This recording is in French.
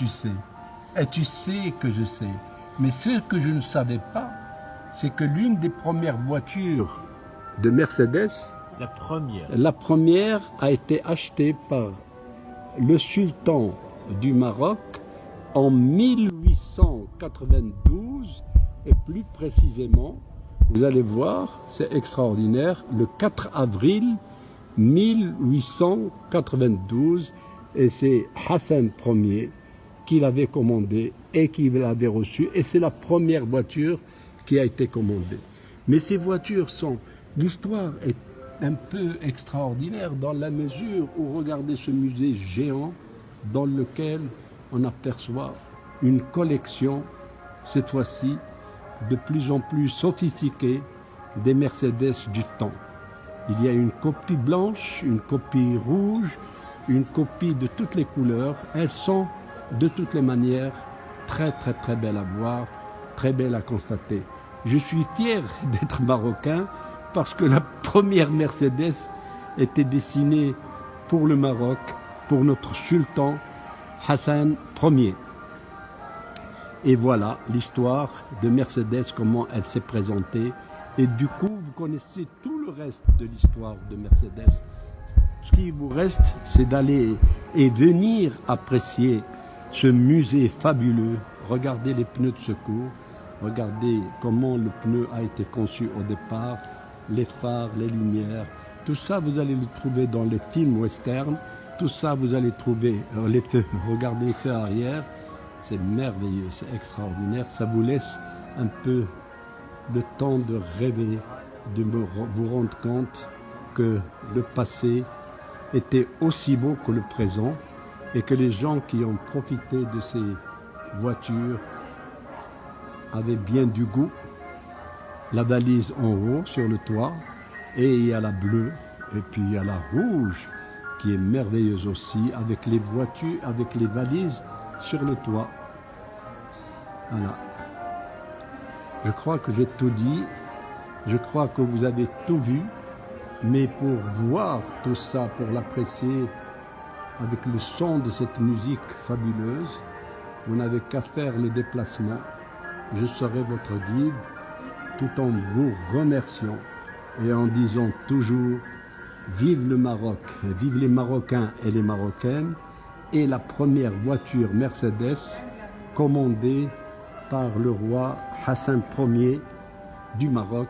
tu sais. Et tu sais que je sais. Mais ce que je ne savais pas, c'est que l'une des premières voitures de Mercedes, la première a été achetée par le sultan du Maroc en 1892, et plus précisément, vous allez voir, c'est extraordinaire, le 4 avril 1892, et c'est Hassan Ier qui l'avait commandé et qui l'avait reçu, et c'est la première voiture qui a été commandée. Mais ces voitures sont... L'histoire est un peu extraordinaire dans la mesure où, regardez ce musée géant dans lequel on aperçoit une collection, cette fois-ci, de plus en plus sophistiquée des Mercedes du temps. Il y a une copie blanche, une copie rouge, une copie de toutes les couleurs. Elles sont de toutes les manières très très très belles à voir, très belles à constater. Je suis fier d'être marocain parce que la première Mercedes était dessinée pour le Maroc, pour notre sultan Hassan Ier. Et voilà l'histoire de Mercedes, comment elle s'est présentée. Et du coup, vous connaissez tout le reste de l'histoire de Mercedes. Ce qui vous reste, c'est d'aller et venir apprécier ce musée fabuleux. Regardez les pneus de secours, regardez comment le pneu a été conçu au départ, les phares, les lumières, tout ça vous allez le trouver dans les films western, tout ça vous allez trouver, les feux, regardez les feux arrière, c'est merveilleux, c'est extraordinaire, ça vous laisse un peu le temps de rêver, de vous rendre compte que le passé était aussi beau que le présent et que les gens qui ont profité de ces voitures avaient bien du goût. La valise en haut sur le toit, et il y a la bleue, et puis il y a la rouge qui est merveilleuse aussi, avec les voitures, avec les valises sur le toit. Voilà. Je crois que j'ai tout dit, je crois que vous avez tout vu, mais pour voir tout ça, pour l'apprécier avec le son de cette musique fabuleuse, vous n'avez qu'à faire le déplacement. Je serai votre guide, tout en vous remerciant et en disant toujours vive le Maroc, vive les Marocains et les Marocaines, et la première voiture Mercedes commandée par le roi Hassan Ier du Maroc